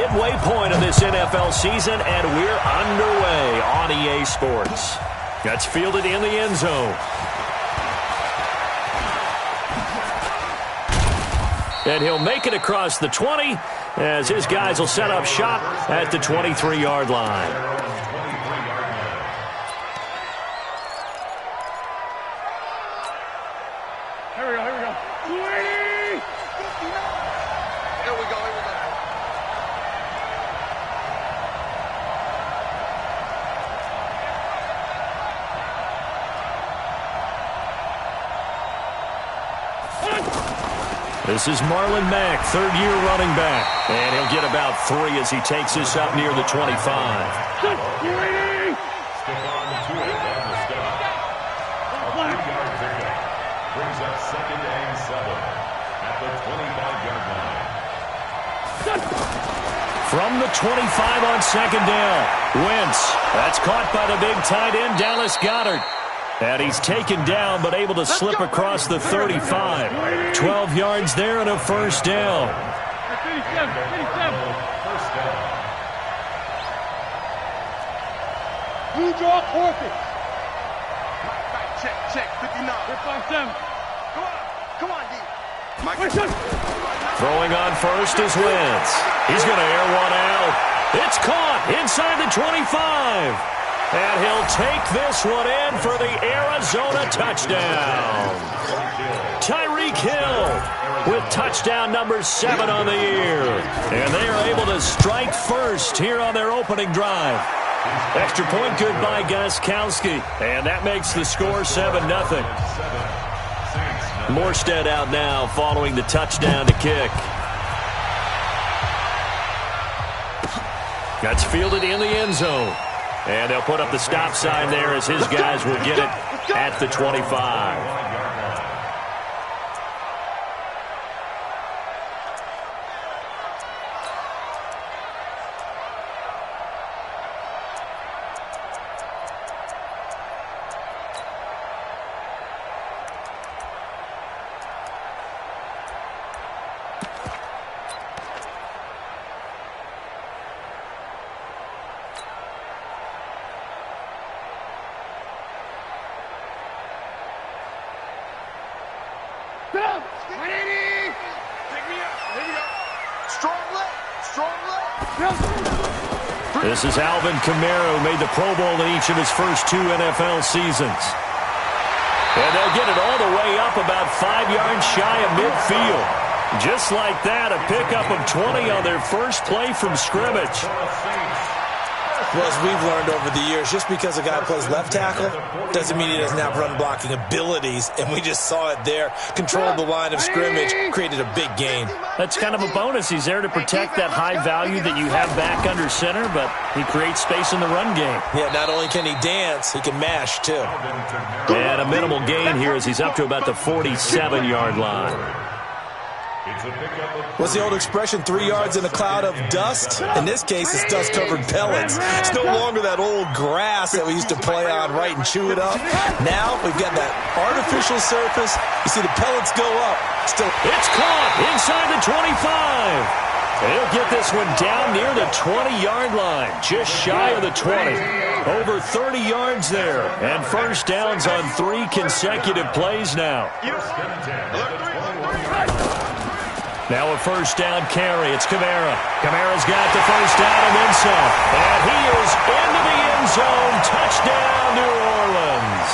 midway point of this NFL season, and we're underway on EA Sports. That's fielded in the end zone. And he'll make it across the 20 as his guys will set up shop at the 23-yard line. This is Marlon Mack, third-year running back. And he'll get about 3 as he takes this up near the 25. Brings up 2nd and 7 at the 25-yard line. From the 25 on 2nd down. Wentz. That's caught by the big tight end, Dallas Goedert. And he's taken down, but able to slip across the 35. 12 yards there and a first down. First down. Blue draw, quarter. Check, 59. 5-7. Come on, D. Throwing on first is Wentz. He's going to air one out. It's caught inside the 25. And he'll take this one in for the Arizona touchdown. Tyreek Hill with touchdown number 7 on the year. And they are able to strike first here on their opening drive. Extra point good by Gostkowski. And that makes the score 7-0. Morstead out now following the touchdown to kick. That's fielded in the end zone. And they'll put up the stop sign there as his guys will get it at the 25. This is Alvin Kamara, who made the Pro Bowl in each of his first 2 NFL seasons. And they'll get it all the way up about 5 yards shy of midfield. Just like that, a pickup of 20 on their first play from scrimmage. Well, as we've learned over the years, just because a guy plays left tackle doesn't mean he doesn't have run-blocking abilities, and we just saw it there. Controlled the line of scrimmage, created a big gain. That's kind of a bonus. He's there to protect that high value that you have back under center, but he creates space in the run game. Yeah, not only can he dance, he can mash, too. And a minimal gain here as he's up to about the 47-yard line. What's the old expression, 3 yards in a cloud of dust? In this case, it's dust-covered pellets. It's no longer that old grass that we used to play on, right, and chew it up. Now, we've got that artificial surface. You see the pellets go up. Still, it's caught inside the 25. They'll get this one down near the 20-yard line, just shy of the 20. Over 30 yards there, and first downs on 3 consecutive plays now. Now a first down carry. It's Kamara. Kamara's got the first down and then some. And he is into the end zone. Touchdown, New Orleans.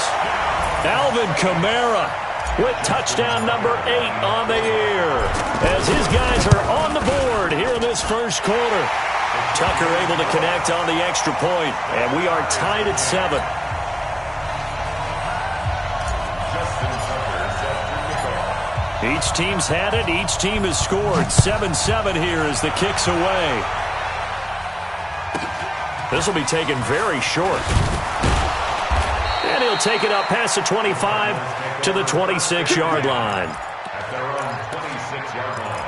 Alvin Kamara with touchdown number 8 on the year. As his guys are on the board here in this first quarter. Tucker able to connect on the extra point. And we are tied at 7. Each team's had it. Each team has scored. 7-7 here as the kick's away. This will be taken very short. And he'll take it up past the 25 to the 26-yard line. At their own 26-yard line.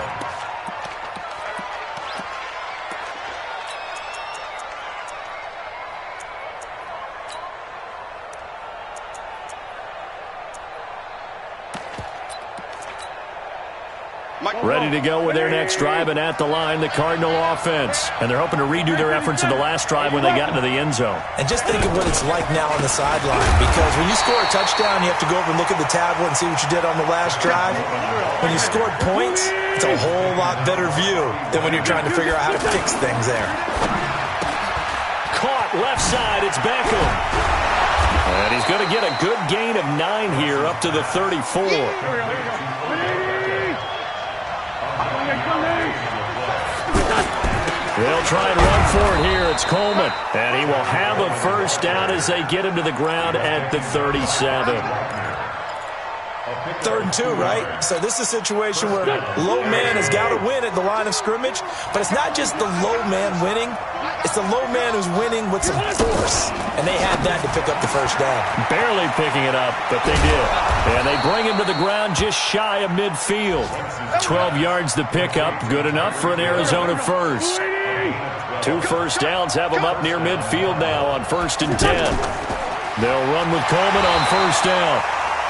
Ready to go with their next drive, and at the line, the Cardinal offense. And they're hoping to redo their efforts in the last drive when they got into the end zone. And just think of what it's like now on the sideline, because when you score a touchdown, you have to go over and look at the tablet and see what you did on the last drive. When you scored points, it's a whole lot better view than when you're trying to figure out how to fix things there. Caught left side, it's Beckham. And he's going to get a good gain of 9 here up to the 34. They'll try and run for it here. It's Coleman. And he will have a first down as they get him to the ground at the 37. 3rd and 2, right? So this is a situation where low man has got to win at the line of scrimmage, but it's not just the low man winning. It's the low man who's winning with some force, and they had that to pick up the first down. Barely picking it up, but they did. And they bring him to the ground just shy of midfield. 12 yards to pick up, good enough for an Arizona first. 2 first downs have them up near midfield now on 1st and 10. They'll run with Coleman on first down.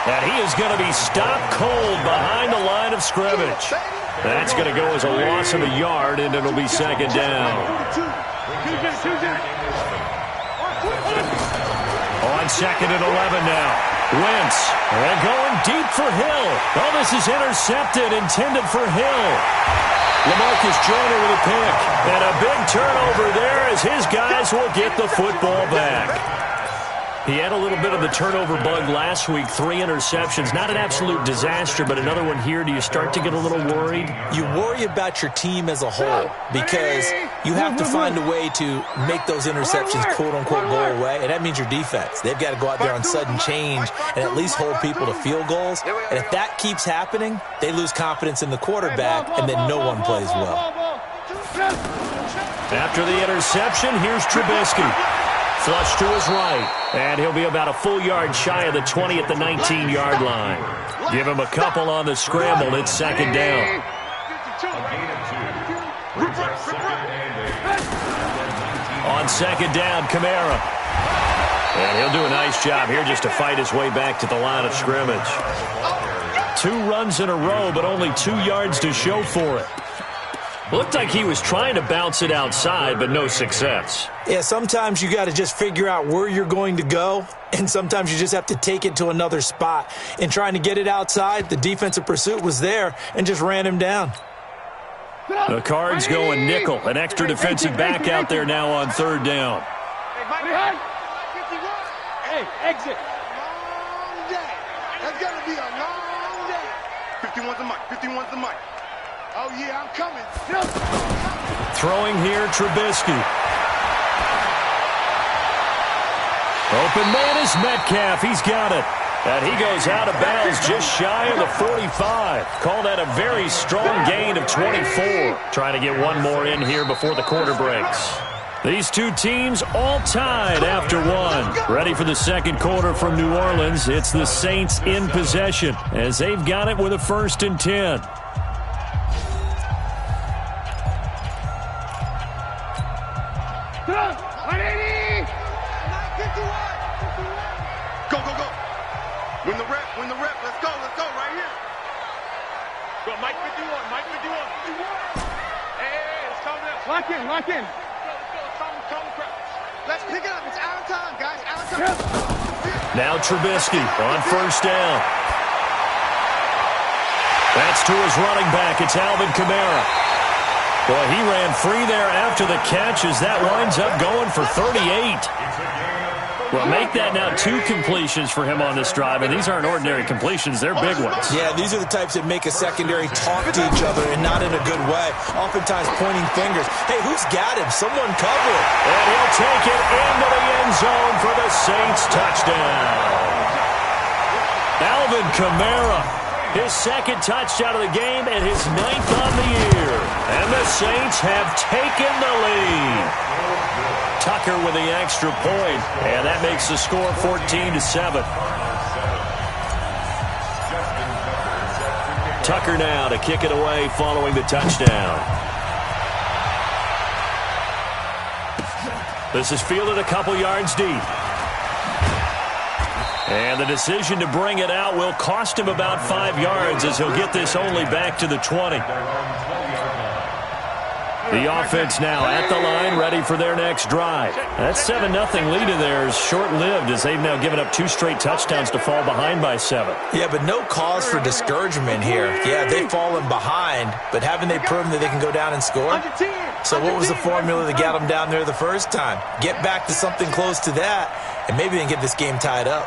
And he is going to be stopped cold behind the line of scrimmage. That's going to go as a loss of a yard, and it'll be 2nd down. On 2nd and 11 now. Wentz, and going deep for Hill. Oh, this is intercepted, intended for Hill. LaMarcus Joyner with a pick. And a big turnover there as his guys will get the football back. He had a little bit of the turnover bug last week, 3 interceptions. Not an absolute disaster, but another one here. Do you start to get a little worried? You worry about your team as a whole because you have to find a way to make those interceptions, quote-unquote, go away, and that means your defense. They've got to go out there on sudden change and at least hold people to field goals. And if that keeps happening, they lose confidence in the quarterback, and then no one plays well. After the interception, here's Trubisky. Flush to his right, and he'll be about a full yard shy of the 20 at the 19-yard line. Give him a couple on the scramble. It's 2nd down. On 2nd down, Kamara. And he'll do a nice job here just to fight his way back to the line of scrimmage. 2 runs in a row, but only 2 yards to show for it. Looked like he was trying to bounce it outside, but no success. Yeah, sometimes you got to just figure out where you're going to go, and sometimes you just have to take it to another spot. In trying to get it outside, the defensive pursuit was there and just ran him down. The Cards going nickel, an extra defensive back out there now on 3rd down. Hey, exit. Long day. That's going to be a long day. 51's the mic. 51's the mic. Oh, yeah, I'm coming. Throwing here, Trubisky. Open man is Metcalf. He's got it. And he goes out of bounds just shy of the 45. Call that a very strong gain of 24. Trying to get one more in here before the quarter breaks. These two teams all tied after one. Ready for the second quarter from New Orleans. It's the Saints in possession as they've got it with a 1st and 10. Go, go, go. Win the rep, win the rep. Let's go right here. Go, Mike 51, Mike 51. Hey, it's coming up. Lock in. Let's go. Let's pick it up. It's out of time, guys. Out of time. Now Trubisky on 1st down. That's to his running back. It's Alvin Kamara. Boy, he ran free there after the catch as that winds up going for 38. Well, make that now 2 completions for him on this drive, and these aren't ordinary completions. They're big ones. Yeah, these are the types that make a secondary talk to each other and not in a good way. Oftentimes pointing fingers. Hey, who's got him? Someone cover it. And he'll take it into the end zone for the Saints touchdown. Alvin Kamara, his 2nd touchdown of the game and his 9th on the year. And the Saints have taken the lead. Tucker with the extra point, and that makes the score 14-7. Tucker now to kick it away following the touchdown. This is fielded a couple yards deep. And the decision to bring it out will cost him about 5 yards as he'll get this only back to the 20. The offense now at the line, ready for their next drive. That 7-0 lead of theirs short-lived as they've now given up 2 straight touchdowns to fall behind by 7. Yeah, but no cause for discouragement here. Yeah, they've fallen behind, but haven't they proven that they can go down and score? So what was the formula that got them down there the first time? Get back to something close to that, and maybe they can get this game tied up.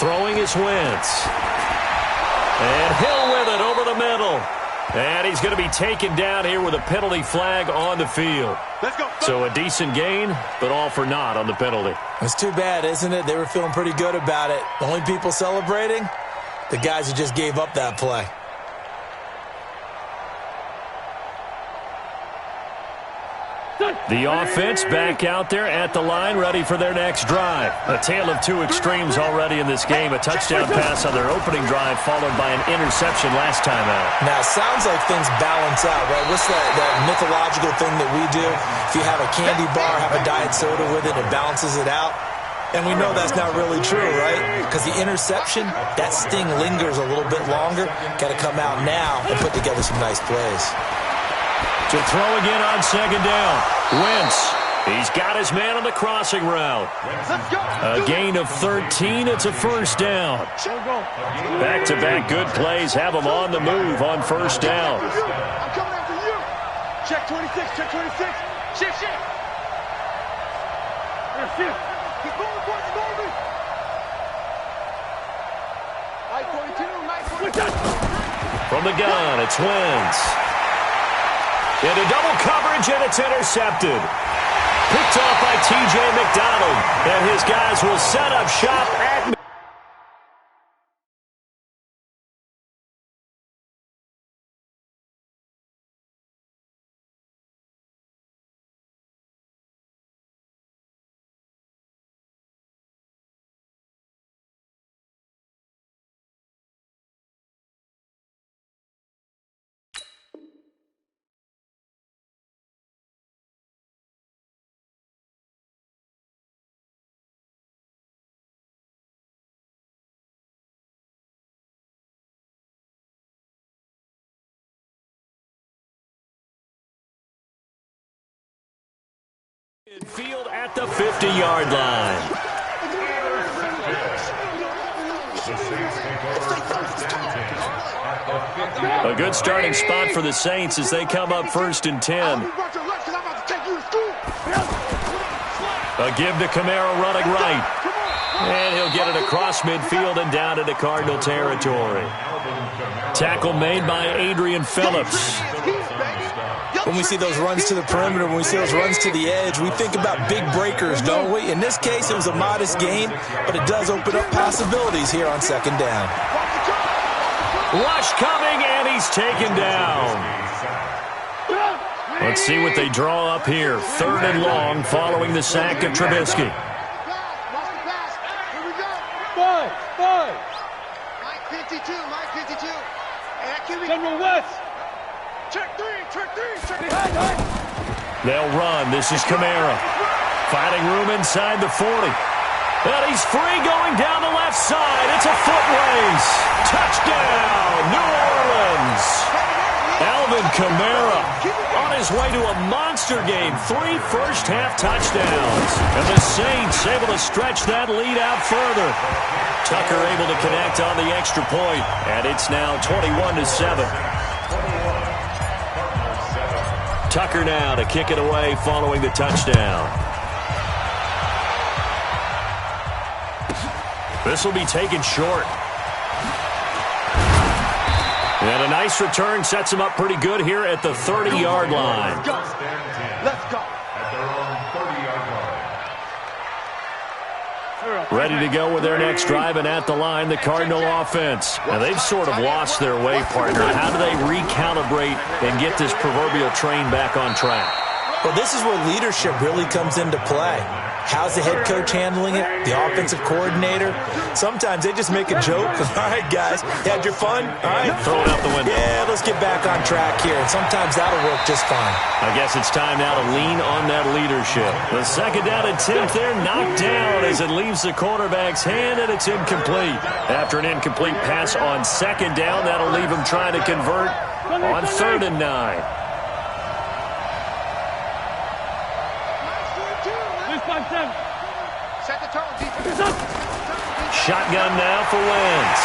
Throwing is Wentz. And Hill with it over the middle. And he's going to be taken down here with a penalty flag on the field. Let's go. So a decent gain, but all for naught on the penalty. It's too bad, isn't it? They were feeling pretty good about it. The only people celebrating? The guys who just gave up that play. The offense back out there at the line, ready for their next drive. A tale of 2 extremes already in this game. A touchdown pass on their opening drive, followed by an interception last time out. Now, it sounds like things balance out, right? What's that mythological thing that we do? If you have a candy bar, have a diet soda with it, it balances it out. And we know that's not really true, right? Because the interception, that sting lingers a little bit longer. Got to come out now and put together some nice plays. To throw again on second down. Wentz. He's got his man on the crossing route. A gain of 13. It's a first down. Back-to-back good plays have him on the move on first down. I'm coming after you. Check 26, check 26. Shift. He's moving towards the goal. Mike 42. From the gun, it's Wentz. Into double coverage, and it's intercepted. Picked off by T.J. McDonald. And his guys will set up shop at... Field at the 50-yard line. A good starting spot for the Saints as they come up 1st and 10. A give to Kamara running right. And he'll get it across midfield and down into Cardinal territory. Tackle made by Adrian Phillips. When we see those runs to the perimeter, when we see those runs to the edge, we think about big breakers, don't we? In this case, it was a modest gain, but it does open up possibilities here on second down. Rush coming, and he's taken down. Let's see what they draw up here. 3rd and long following the sack of Trubisky. Mike 52. General West. Check three. They'll run. This is Kamara. Finding room inside the 40. And he's free going down the left side. It's a foot race. Touchdown, New Orleans. Alvin Kamara on his way to a monster game. 3 first-half touchdowns. And the Saints able to stretch that lead out further. Tucker able to connect on the extra point. And it's now 21-7. Tucker now to kick it away following the touchdown. This will be taken short. And a nice return sets him up pretty good here at the 30-yard line. Let's go. Ready to go with their next drive, and at the line, the Cardinal offense. Now, they've sort of lost their way, partner. How do they recalibrate and get this proverbial train back on track? Well, this is where leadership really comes into play. How's the head coach handling it? The offensive coordinator? Sometimes they just make a joke. All right, guys, you had your fun? All right. Throw it out the window. Yeah, let's get back on track here. And sometimes that'll work just fine. I guess it's time now to lean on that leadership. The second down attempt there knocked down as it leaves the quarterback's hand, and it's incomplete. After an incomplete pass on second down, that'll leave him trying to convert on 3rd and 9. Set the tone, defense. Shotgun now for Wentz.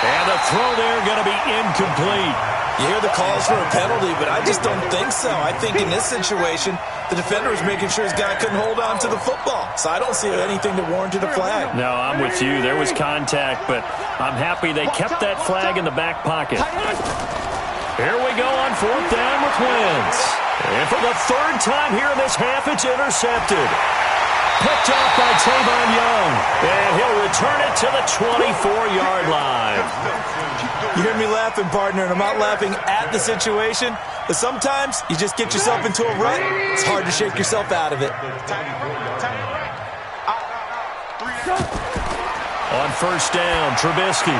And the throw there going to be incomplete. You hear the calls for a penalty, but I just don't think so. I think in this situation, the defender was making sure his guy couldn't hold on to the football. So I don't see anything that warranted a flag. No, I'm with you. There was contact, but I'm happy they kept that flag in the back pocket. Here we go on 4th down with Wentz. And for the 3rd time here in this half, it's intercepted. Picked off by Tavon Young. And he'll return it to the 24-yard line. You hear me laughing, partner, and I'm not laughing at the situation, but sometimes you just get yourself into a rut. It's hard to shake yourself out of it. On 1st down, Trubisky.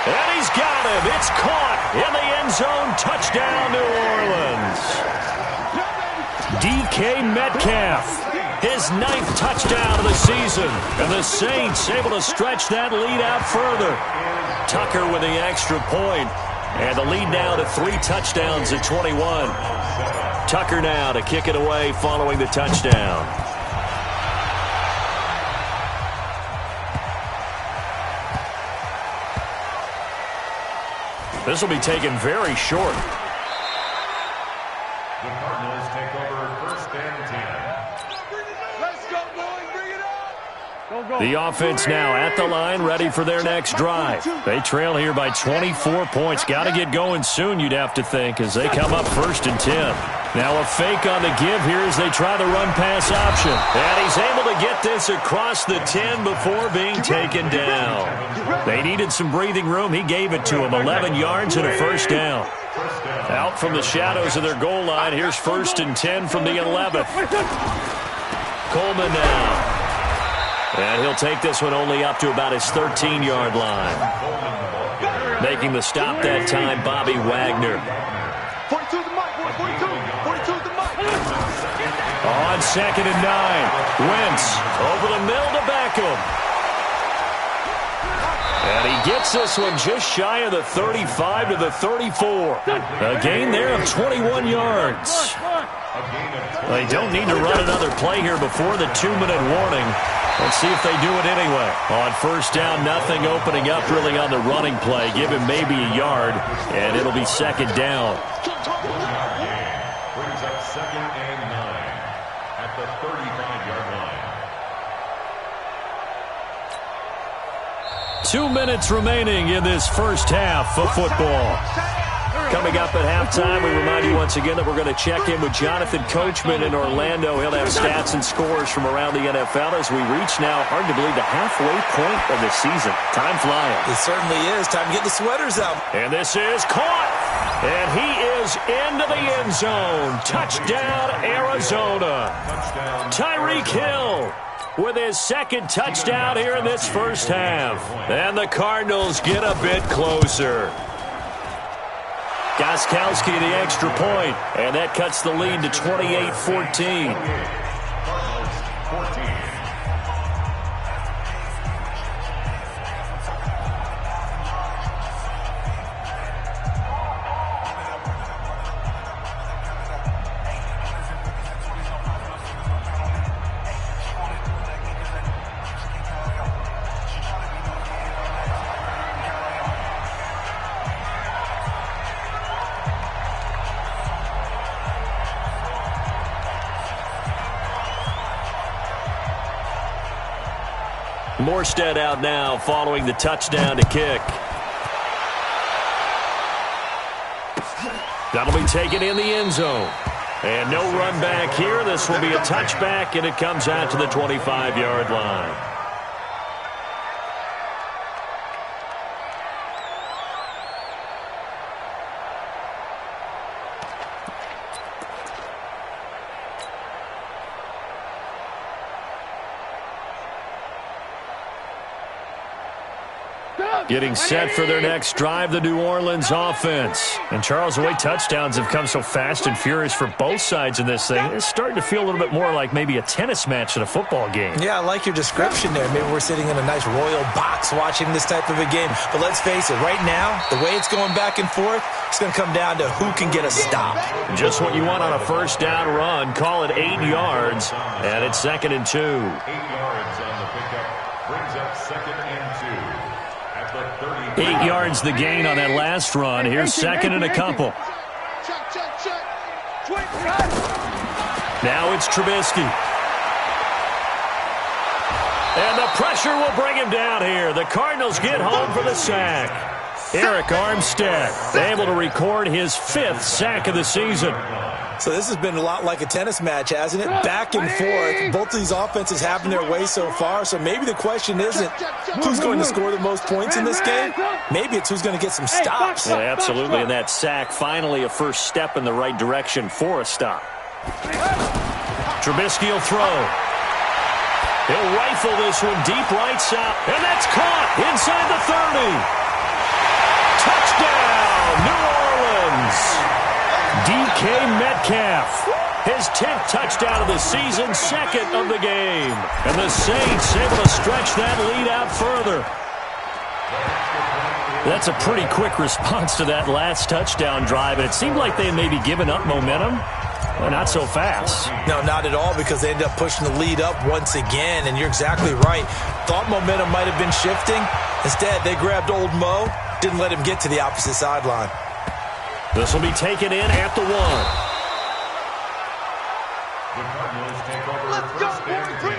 And he's got him. It's caught in the end zone. Touchdown, New Orleans. DK Metcalf. His 9th touchdown of the season. And the Saints able to stretch that lead out further. Tucker with the extra point. And the lead now to 3 touchdowns at 21. Tucker now to kick it away following the touchdown. This will be taken very short. The Cardinals take over 1st and 10. Let's go, boys. Bring it up. Go. The offense now at the line, ready for their next drive. They trail here by 24 points. Got to get going soon, you'd have to think, as they come up 1st and 10. Now a fake on the give here as they try the run-pass option. And he's able to get this across the 10 before being taken down. They needed some breathing room. He gave it to him. 11 yards and a 1st down. Out from the shadows of their goal line. Here's 1st and 10 from the 11th. Coleman now. And he'll take this one only up to about his 13-yard line. Making the stop that time, Bobby Wagner. 42 the mic, boy. 42 the mic. On 2nd and 9. Wentz over the middle to Beckham. And he gets this one just shy of the 35 to the 34. A gain there of 21 yards. They don't need to run another play here before the 2-minute warning. Let's see if they do it anyway. On 1st down, nothing opening up really on the running play. Give him maybe a yard, and it'll be 2nd down. Brings up 2nd and 9 at the 35-yard line. 2 minutes remaining in this first half of football. Coming up at halftime, we remind you once again that we're going to check in with Jonathan Coachman in Orlando. He'll have stats and scores from around the NFL as we reach now, hard to believe, the halfway point of the season. Time flying. It certainly is. Time to get the sweaters out. And this is caught. And he is into the end zone. Touchdown, Arizona. Tyreek Hill with his 2nd touchdown here in this first half. And the Cardinals get a bit closer. Gostkowski the extra point, and that cuts the lead to 28-14. Morstead out now following the touchdown to kick. That'll be taken in the end zone. And no run back here. This will be a touchback, and it comes out to the 25-yard line. Getting set for their next drive, the New Orleans offense. And Charles, the way touchdowns have come so fast and furious for both sides in this thing, it's starting to feel a little bit more like maybe a tennis match than a football game. Yeah, I like your description there. Maybe we're sitting in a nice royal box watching this type of a game. But let's face it, right now, the way it's going back and forth, it's going to come down to who can get a stop. Just what you want on a first down run. Call it 8 yards, and it's 2nd and 2. 8 yards on the pickup brings up 2nd and 2 at the 30. 8 yards the gain on that last run. Here's 2nd and a couple. Now it's Trubisky. And the pressure will bring him down here. The Cardinals get home for the sack. Eric Armstead able to record his 5th sack of the season. So this has been a lot like a tennis match, hasn't it? Back and forth. Both of these offenses having their way so far. So maybe the question isn't who's going to score the most points in this game. Maybe it's who's going to get some stops. Yeah, absolutely. And that sack, finally a first step in the right direction for a stop. Trubisky will throw. He'll rifle this one deep right side. And that's caught inside the 30. Touchdown, New Orleans. DK Metcalf, his 10th touchdown of the season, 2nd of the game. And the Saints able to stretch that lead out further. That's a pretty quick response to that last touchdown drive, and it seemed like they had maybe given up momentum. Well, not so fast. No, not at all, because they ended up pushing the lead up once again, and you're exactly right. Thought momentum might have been shifting. Instead, they grabbed old Mo, didn't let him get to the opposite sideline. This will be taken in at the 1. The Cardinals take over first and 10.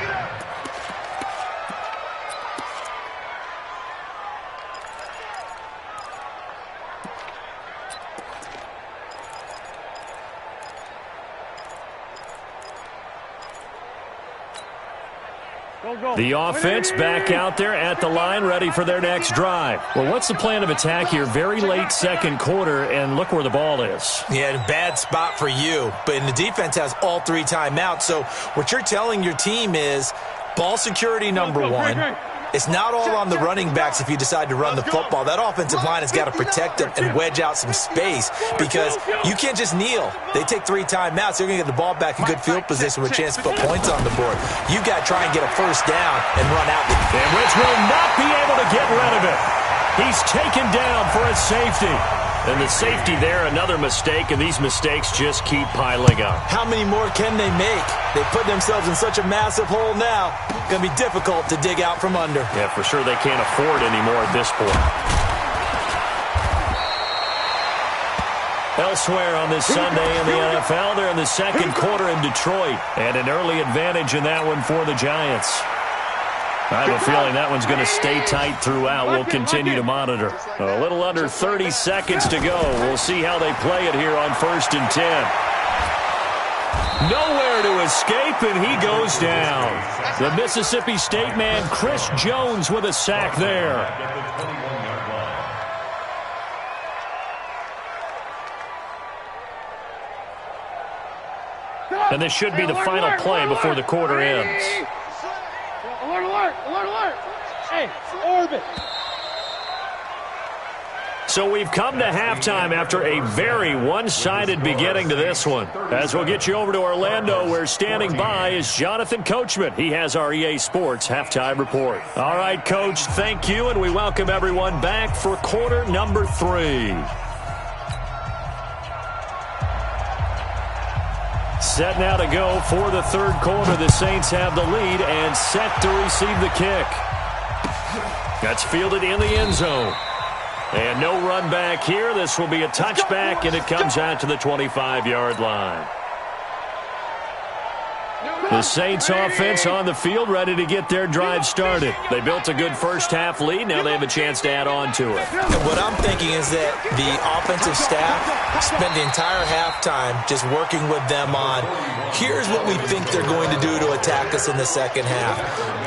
The offense back out there at the line, ready for their next drive. Well, what's the plan of attack here? Very late second quarter, and look where the ball is. Yeah, bad spot for you. But the defense has all 3 timeouts. So what you're telling your team is ball security number 1. It's not all on the running backs if you decide to run the football. That offensive line has got to protect them and wedge out some space because you can't just kneel. They take 3 timeouts. They're going to get the ball back in good field position with a chance to put points on the board. You got to try and get a first down and run out. And Rich will not be able to get rid of it. He's taken down for a safety. And the safety there, another mistake, and these mistakes just keep piling up. How many more can they make? They put themselves in such a massive hole now. Going to be difficult to dig out from under. Yeah, for sure they can't afford anymore at this point. Elsewhere on this Sunday in the NFL, they're in the second quarter in Detroit. And an early advantage in that one for the Giants. I have a feeling that one's going to stay tight throughout. We'll continue to monitor. A little under 30 seconds to go. We'll see how they play it here on 1st and 10. Nowhere to escape, and he goes down. The Mississippi State man, Chris Jones, with a sack there. And this should be the final play before the quarter ends. Alert, alert, alert, alert. Hey, orbit. So we've come to halftime after a very one-sided beginning to this one. As we'll get you over to Orlando, where standing by is Jonathan Coachman. He has our EA Sports halftime report. All right, Coach, thank you, and we welcome everyone back for quarter number 3. Set now to go for the third quarter. The Saints have the lead and set to receive the kick. That's fielded in the end zone. And no run back here. This will be a touchback, and it comes out to the 25-yard line. The Saints offense on the field, ready to get their drive started. They built a good first-half lead. Now they have a chance to add on to it. And what I'm thinking is that the offensive staff spent the entire halftime just working with them on, here's what we think they're going to do to attack us in the second half.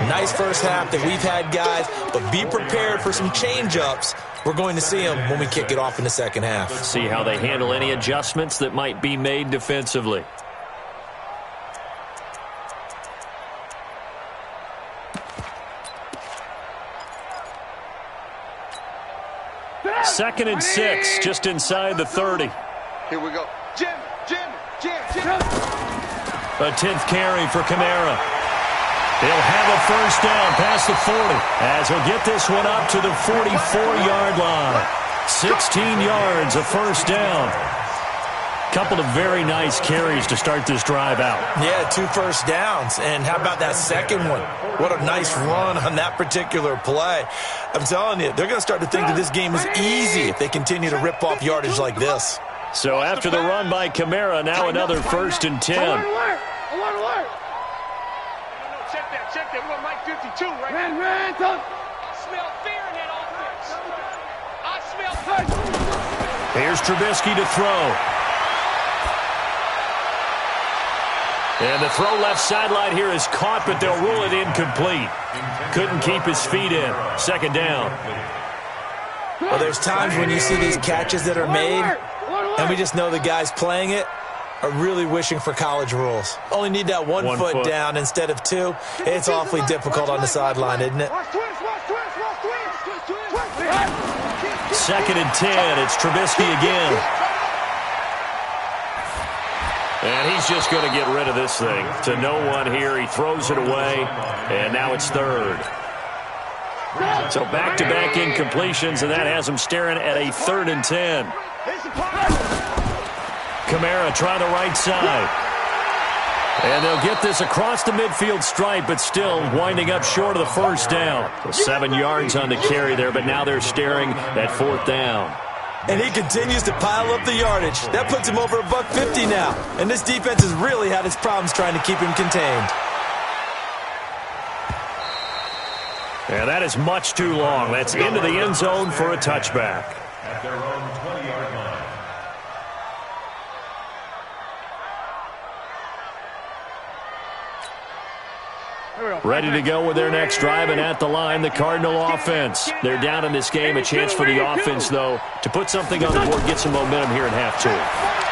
Nice first half that we've had, guys, but be prepared for some change-ups. We're going to see them when we kick it off in the second half. See how they handle any adjustments that might be made defensively. 2nd and 6, just inside the 30. Here we go. Jim. A 10th carry for Kamara. He'll have a first down past the 40 as he'll get this one up to the 44-yard line. 16 yards, a first down. Couple of very nice carries to start this drive out. Yeah, 2 first downs. And how about that second one? What a nice run on that particular play. I'm telling you, they're going to start to think that this game is easy if they continue to rip off yardage like this. So after the run by Kamara, now another 1st and 10. Alert! No, check that. We got Mike 52, right? Ran, talk. I smell fear in that offense. I smell fear. Here's Trubisky to throw. And the throw left sideline here is caught, but they'll rule it incomplete. Couldn't keep his feet in. 2nd down. Well, there's times when you see these catches that are made, and we just know the guys playing it are really wishing for college rules. Only need that one foot down instead of 2. It's awfully difficult on the sideline, isn't it? 2nd and 10. It's Trubisky again. And he's just going to get rid of this thing. To no one here. He throws it away, and now it's 3rd. So back-to-back incompletions, and that has him staring at a 3rd and 10. Kamara trying the right side. And they'll get this across the midfield stripe, but still winding up short of the first down. So 7 yards on the carry there, but now they're staring at 4th down. And he continues to pile up the yardage. That puts him over $150 now. And this defense has really had its problems trying to keep him contained. Yeah, that is much too long. That's into the end zone for a touchback. At their own 20-yard line. Ready to go with their next drive, and at the line, the Cardinal offense. They're down in this game. A chance for the offense, though, to put something on the board, get some momentum here in half 2.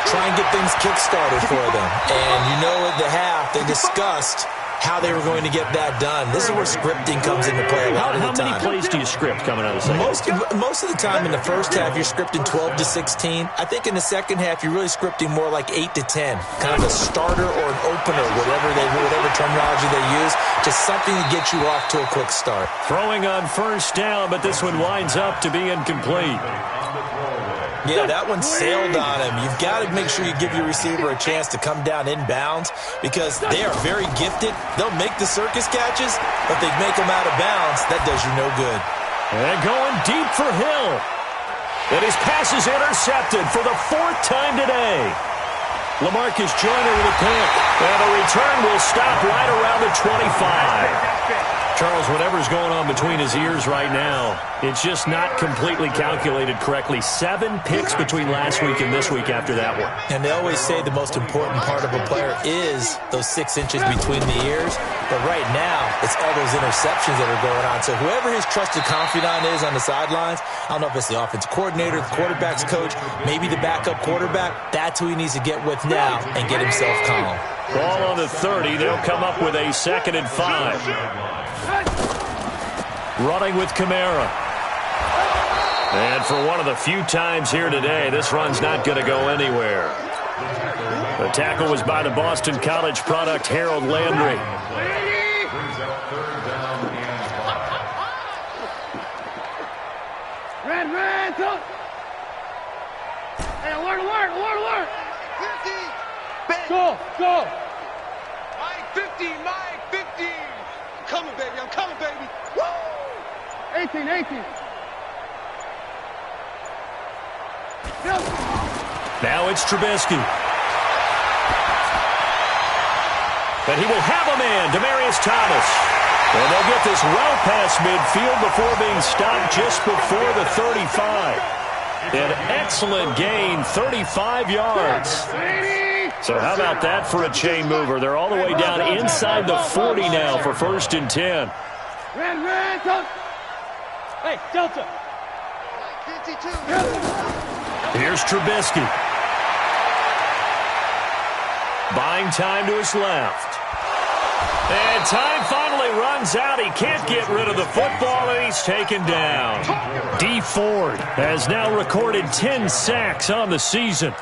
Try and get things kick-started for them. And you know at the half, they discussed how they were going to get that done. This is where scripting comes into play a lot of the time. How many plays do you script coming out of the second? Most of the time in the first half, you're scripting 12 to 16. I think in the second half, you're really scripting more like 8 to 10. Kind of a starter or an opener, whatever terminology they use. Just something to get you off to a quick start. Throwing on first down, but this one winds up to be incomplete. Yeah, that one sailed on him. You've got to make sure you give your receiver a chance to come down inbounds because they are very gifted. They'll make the circus catches, but they make them out of bounds. That does you no good. And going deep for Hill. And his pass is intercepted for the 4th time today. LaMarcus Joyner with a pick. And the return will stop right around the 25. Charles, whatever's going on between his ears right now, it's just not completely calculated correctly. 7 picks between last week and this week after that one. And they always say the most important part of a player is those 6 inches between the ears. But right now, it's all those interceptions that are going on. So whoever his trusted confidant is on the sidelines, I don't know if it's the offensive coordinator, the quarterback's coach, maybe the backup quarterback, that's who he needs to get with now and get himself calm. Ball on the 30. They'll come up with a 2nd and 5. Running with Kamara. And for one of the few times here today, this run's not going to go anywhere. The tackle was by the Boston College product, Harold Landry. Brings up 3rd down and 5. Ran, talk. Hey, alert. 50. Go. Mike 50. I'm coming, baby. Woo! 18. Now it's Trubisky. But he will have a man, Demaryius Thomas. And they'll get this well past midfield before being stopped just before the 35. An excellent gain, 35 yards. So how about that for a chain mover? They're all the way down inside the 40 now for 1st and 10. Ran, talk. Hey, Delta. 52. Here's Trubisky. Buying time to his left. And time finally runs out. He can't get rid of the football, and he's taken down. D. Ford has now recorded 10 sacks on the season.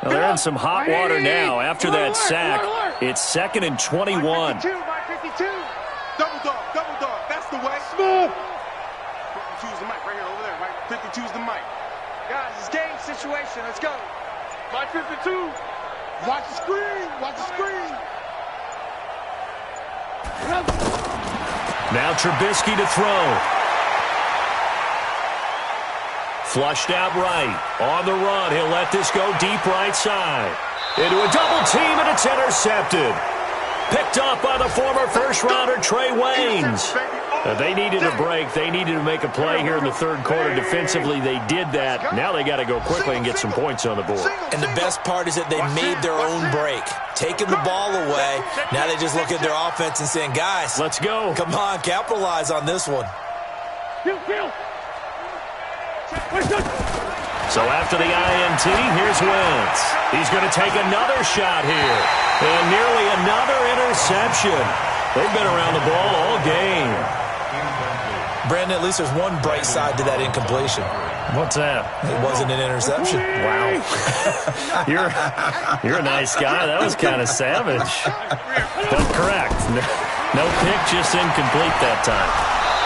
Well, they're in some hot water now after that sack. It's 2nd and 21. Mike 52. Double dog. That's the way. Smooth. 52's the mic right here, over there. Mike 52's the mic. Guys, it's game situation. Let's go. Mike 52. Watch the screen. Now Trubisky to throw. Flushed out right. On the run. He'll let this go deep right side. Into a double team, and it's intercepted. Picked up by the former first-rounder Trey Waynes. They needed a break. They needed to make a play here in the third quarter. Defensively, they did that. Now they got to go quickly and get some points on the board. And the best part is that they made their own break. Taking the ball away. Now they just look at their offense and saying, guys, let's go. Come on, capitalize on this one. So after the INT, here's Wentz. He's going to take another shot here. And nearly another interception. They've been around the ball all game. Brandon, at least there's one bright side to that incompletion. What's that? It wasn't an interception. Wow. You're a nice guy. That was kind of savage. But correct. No pick, just incomplete that time.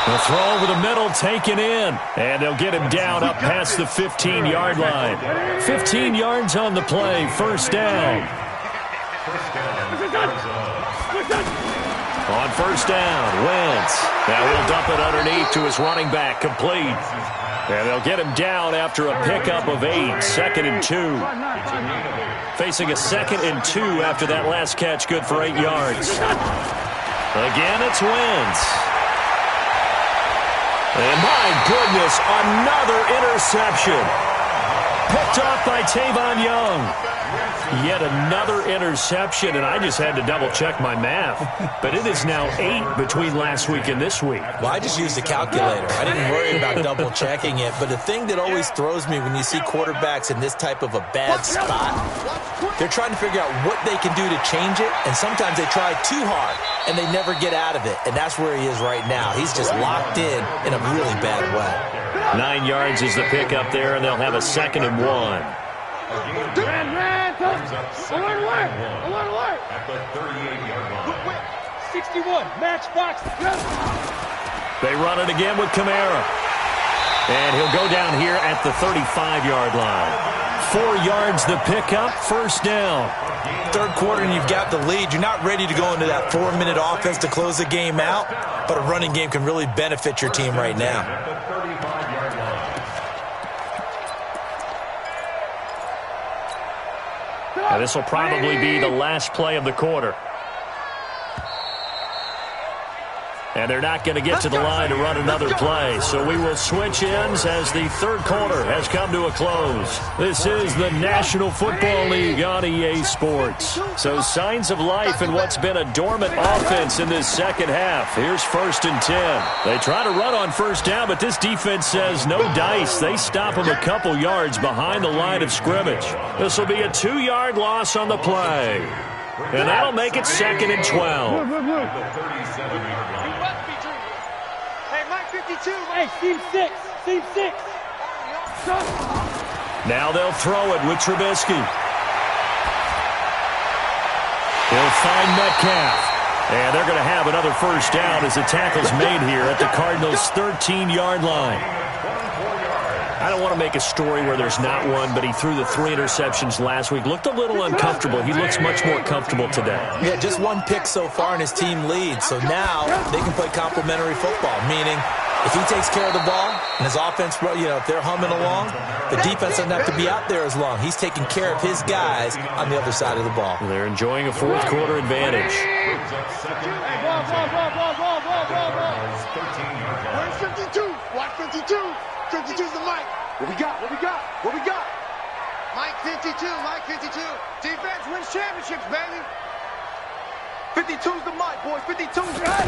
The throw over the middle, taken in. And they'll get him down up past the 15-yard line. 15 yards on the play, first down. On first down, Wentz. Now he'll dump it underneath to his running back, complete. And they'll get him down after a pickup of 8, 2nd and 2. Facing a 2nd and 2 after that last catch, good for 8 yards. Again, it's Wentz. And my goodness, another interception. Picked off by Tavon Young. Yet another interception, and I just had to double-check my math. But it is now 8 between last week and this week. Well, I just used a calculator. I didn't worry about double-checking it. But the thing that always throws me when you see quarterbacks in this type of a bad spot, they're trying to figure out what they can do to change it, and sometimes they try too hard, and they never get out of it. And that's where he is right now. He's just locked in a really bad way. 9 yards is the pickup there, and they'll have a 2nd and 1. Alert! At the 38-yard line. 61, matchbox. They run it again with Kamara. And he'll go down here at the 35-yard line. 4 yards the pickup, first down. Third quarter and you've got the lead. You're not ready to go into that 4-minute offense to close the game out, but a running game can really benefit your team right now. At the 35-yard line. Now this will probably be the last play of the quarter. And they're not going to get to the line to run another play. So we will switch ends as the third quarter has come to a close. This is the National Football League on EA Sports. So signs of life in what's been a dormant offense in this second half. Here's 1st and 10. They try to run on first down, but this defense says no dice. They stop them a couple yards behind the line of scrimmage. This will be a 2-yard loss on the play. And that'll make it 2nd and 12. Hey, Mike 52. Hey, team 6. Now they'll throw it with Trubisky. He'll find Metcalf. And they're going to have another first down as the tackle's made here at the Cardinals' 13-yard line. I don't want to make a story where there's not one, but he threw the 3 interceptions last week. Looked a little uncomfortable. He looks much more comfortable today. Yeah, just 1 pick so far and his team leads. So now they can play complementary football, meaning if he takes care of the ball and his offense, if they're humming along, the defense doesn't have to be out there as long. He's taking care of his guys on the other side of the ball. They're enjoying a fourth quarter advantage. Where's 52? Watch 52. 52's the mic. What we got? Mike 52. Defense wins championships, baby. 52's the mic, boys. 52's the mic.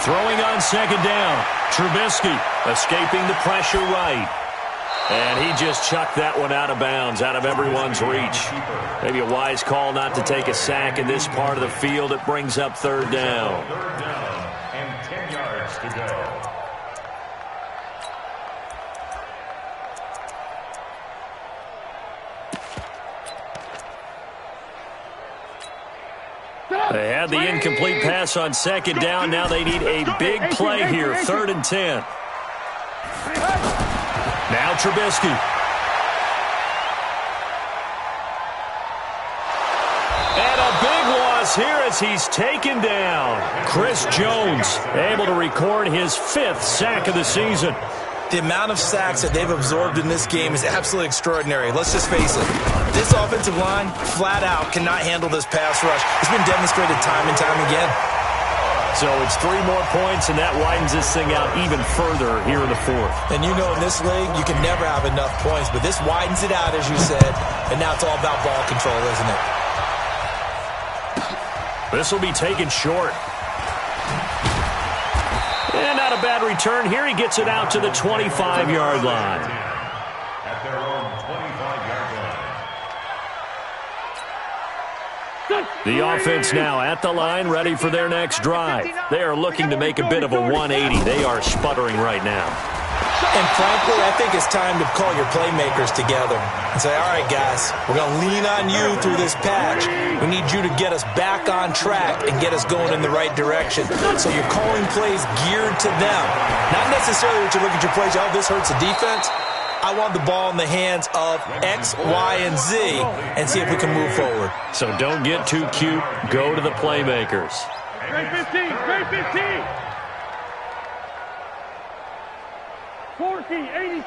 Throwing on second down. Trubisky escaping the pressure right. And he just chucked that one out of bounds, out of everyone's reach. Maybe a wise call not to take a sack in this part of the field. It brings up third down. Third down and 10 yards to go. They had the incomplete pass on second down. Now they need a big play here. 3rd and 10. Now Trubisky. And a big loss here as he's taken down. Chris Jones able to record his 5th sack of the season. The amount of sacks that they've absorbed in this game is absolutely extraordinary. Let's just face it. This offensive line, flat out, cannot handle this pass rush. It's been demonstrated time and time again. So it's 3 more points, and that widens this thing out even further here in the 4th. And you know in this league, you can never have enough points, but this widens it out, as you said, and now it's all about ball control, isn't it? This will be taken short. And not a bad return here. He gets it out to the 25-yard line. At their own 25-yard line. The offense now at the line, ready for their next drive. They are looking to make a bit of a 180. They are sputtering right now. And frankly, I think it's time to call your playmakers together and say, all right, guys, we're going to lean on you through this patch. We need you to get us back on track and get us going in the right direction. So you're calling plays geared to them. Not necessarily what you look at your plays, oh, this hurts the defense. I want the ball in the hands of X, Y, and Z and see if we can move forward. So don't get too cute. Go to the playmakers. Grade 15, grade 15. 40,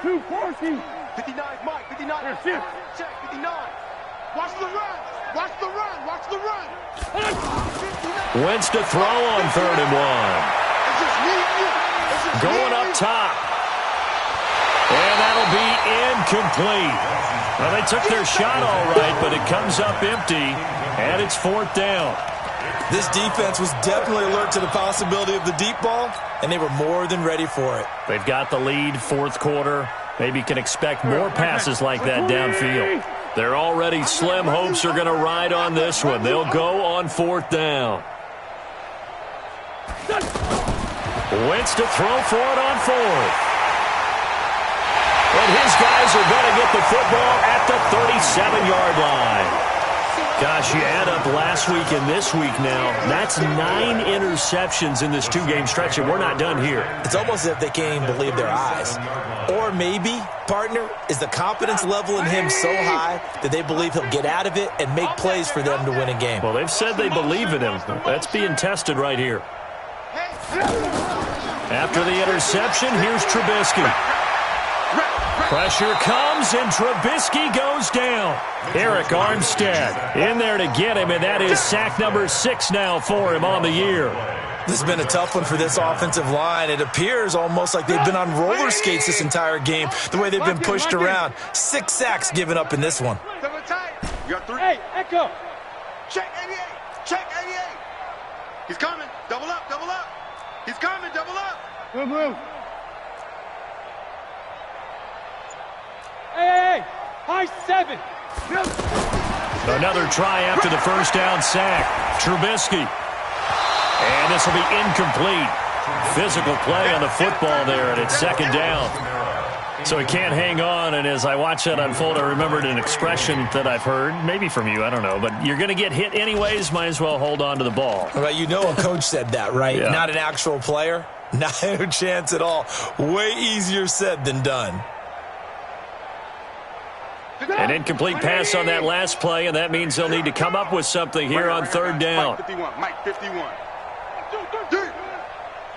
82, 40. 59, Mike, 59. Here, shift. Check, 59. Watch the run. Watch the run. Watch the run. 59. Wentz to throw on 3rd and 1. It's just me and you. It's just Going me up and you. top. And that'll be incomplete. Well, they took their shot all right, but it comes up empty, and it's 4th down. This defense was definitely alert to the possibility of the deep ball, and they were more than ready for it. They've got the lead, 4th quarter. Maybe you can expect more passes like that downfield. They're already slim hopes are going to ride on this one. They'll go on 4th down. Wentz to throw for it on 4th. And his guys are going to get the football at the 37-yard line. Gosh, you add up last week and this week now. That's 9 interceptions in this 2-game stretch, and we're not done here. It's almost as if they can't even believe their eyes. Or maybe, partner, is the confidence level in him so high that they believe he'll get out of it and make plays for them to win a game. Well, they've said they believe in him. That's being tested right here. After the interception, here's Trubisky. Pressure comes, and Trubisky goes down. Eric Armstead in there to get him, and that is sack number 6 now for him on the year. This has been a tough one for this offensive line. It appears almost like they've been on roller skates this entire game, the way they've been pushed around. 6 sacks given up in this one. Double tight. You got 3. Hey, Echo. Check 88. Check 88. He's coming. Double up. Double up. He's coming. Double up. Move, move. Hey, high 7. Another try after the first down sack. Trubisky. And this will be incomplete. Physical play on the football there, and it's 2nd down. So he can't hang on, and as I watch that unfold, I remembered an expression that I've heard, maybe from you, I don't know, but you're going to get hit anyways, might as well hold on to the ball. Well, you know a coach said that, right? Yeah. Not an actual player. Not a chance at all. Way easier said than done. An incomplete pass on that last play, and that means they'll need to come up with something here on 3rd down. Mike 51. Mike 51.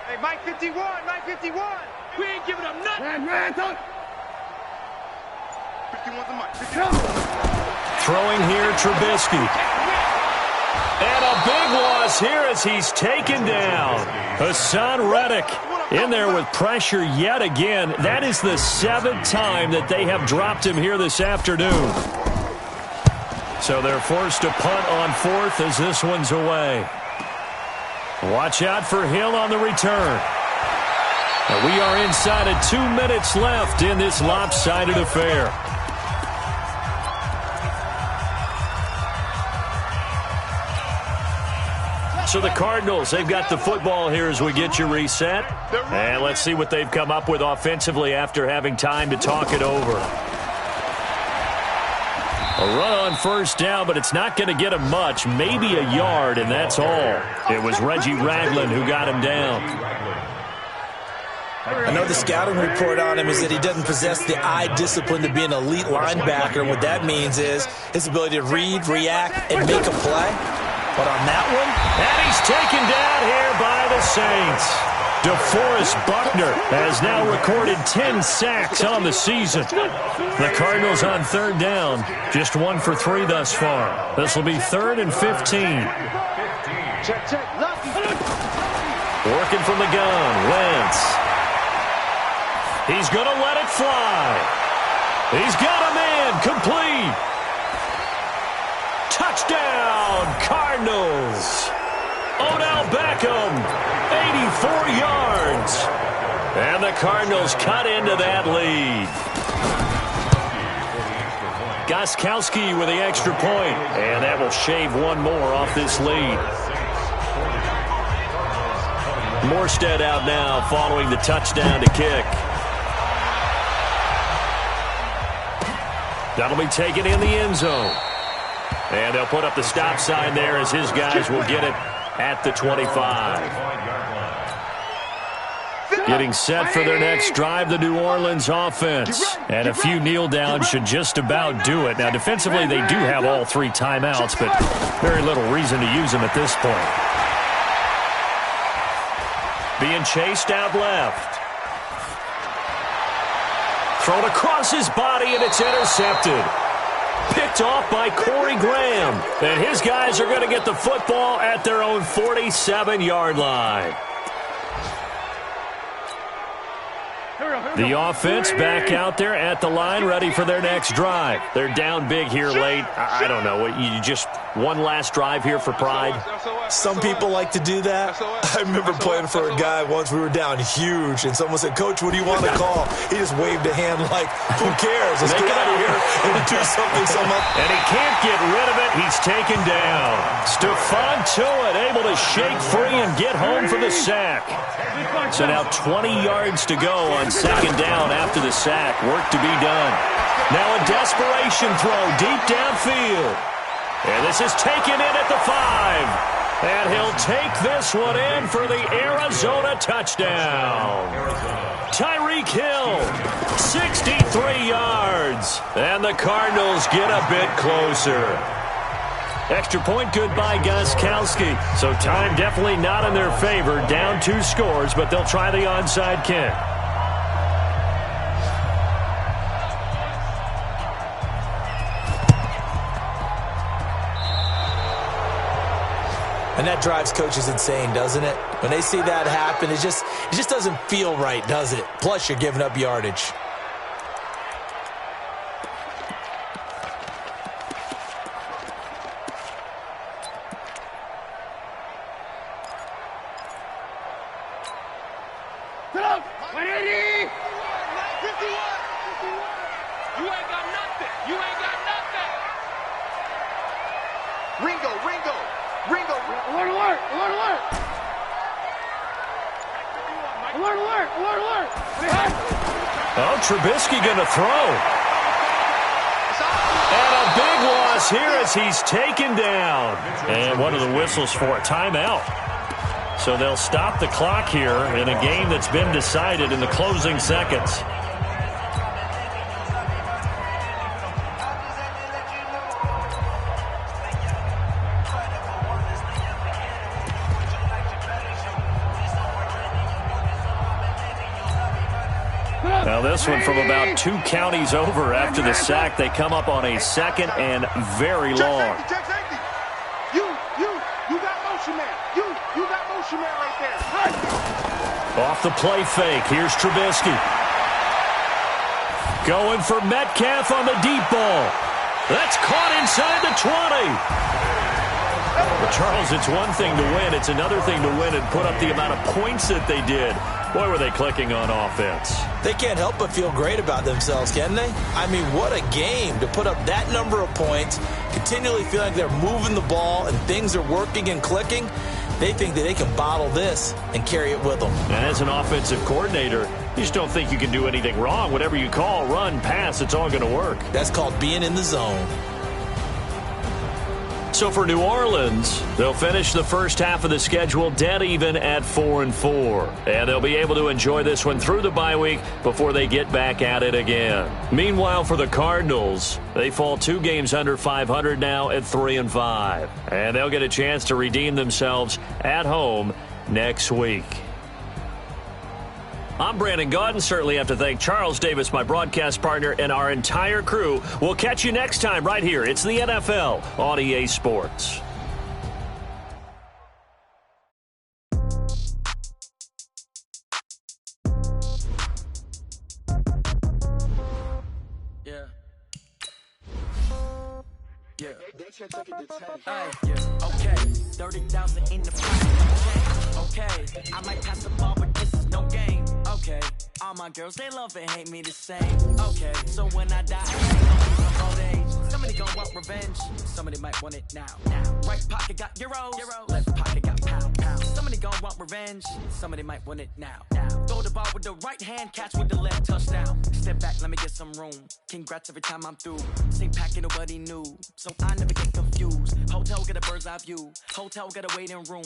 Hey, Mike 51. Mike 51. We ain't giving up nothing. 51's a Mike. 51. Throwing here, Trubisky. And a big loss here as he's taken down. Hassan Reddick in there with pressure yet again. That is the 7th time that they have dropped him here this afternoon. So they're forced to punt on 4th as this one's away. Watch out for Hill on the return. And we are inside of 2 minutes left in this lopsided affair. So the Cardinals, they've got the football here as we get you reset. And let's see what they've come up with offensively after having time to talk it over. A run on first down, but it's not going to get him much. Maybe a yard, and that's all. It was Reggie Ragland who got him down. I know the scouting report on him is that he doesn't possess the eye discipline to be an elite linebacker. And what that means is his ability to read, react, and make a play. But on that one, and he's taken down here by the Saints. DeForest Buckner has now recorded 10 sacks on the season. The Cardinals on third down, just 1 for 3 thus far. This will be 3rd and 15. Working from the gun, Wentz. He's going to let it fly. He's got a man, complete. Touchdown, Cardinals. Odell Beckham, 84 yards. And the Cardinals cut into that lead. Gostkowski with the extra point. And that will shave one more off this lead. Morstead out now following the touchdown to kick. That'll be taken in the end zone. And they'll put up the stop sign there as his guys will get it at the 25. Getting set for their next drive, the New Orleans offense. And a few kneel downs should just about do it. Now, defensively, they do have all 3 timeouts, but very little reason to use them at this point. Being chased out left. Thrown across his body, and it's intercepted. Picked off by Corey Graham. And his guys are going to get the football at their own 47-yard line. The offense back out there at the line, ready for their next drive. They're down big here late. I don't know. You just one last drive here for pride? Some people like to do that. I remember playing for a guy once. We were down huge, and someone said, "Coach, what do you want to call?" He just waved a hand like, "Who cares? Let's get out of here and do something." And he can't get rid of it. He's taken down. Stephon Tuitt able to shake free and get home for the sack. So now 20 yards to go on second down after the sack. Work to be done. Now a desperation throw deep downfield. And this is taken in at the 5. And he'll take this one in for the Arizona touchdown. Tyreek Hill, 63 yards. And the Cardinals get a bit closer. Extra point good by Gostkowski. So time definitely not in their favor. Down 2 scores, but they'll try the onside kick. And that drives coaches insane, doesn't it? When they see that happen, it just doesn't feel right, does it? Plus, you're giving up yardage. Trubisky going to throw. And a big loss here as he's taken down. And what are the whistles for? A timeout. So they'll stop the clock here in a game that's been decided in the closing seconds. Now this one from about 2 counties over after the sack. They come up on a 2nd and very long. Check safety. You got motion man. You got motion man right there. Off the play fake. Here's Trubisky. Going for Metcalf on the deep ball. That's caught inside the 20. Well, Charles, it's one thing to win. It's another thing to win and put up the amount of points that they did. Boy, were they clicking on offense. They can't help but feel great about themselves, can they? I mean, what a game to put up that number of points, continually feeling like they're moving the ball and things are working and clicking. They think that they can bottle this and carry it with them. And as an offensive coordinator, you just don't think you can do anything wrong. Whatever you call, run, pass, it's all going to work. That's called being in the zone. So for New Orleans, they'll finish the first half of the schedule dead even at 4-4. And they'll be able to enjoy this one through the bye week before they get back at it again. Meanwhile, for the Cardinals, they fall 2 games under 500 now at 3-5. And they'll get a chance to redeem themselves at home next week. I'm Brandon Gaudin. Certainly have to thank Charles Davis, my broadcast partner, and our entire crew. We'll catch you next time right here. It's the NFL on EA Sports. Yeah. Okay. 30,000 in the pocket. Okay. I might pass the ball, but this is no game. Okay. All my girls, they love and hate me the same. Okay. So when I die, I'm old age. Somebody gon' want revenge. Somebody might want it now. Right pocket got euros. Left pocket got pounds. Somebody gon' want revenge. Somebody might want it now. Throw the ball with the right hand, catch with the left, touchdown. Step back, let me get some room. Congrats every time I'm through. Same packet, nobody knew. So I never get confused. Hotel get a bird's eye view. Hotel get a waiting room.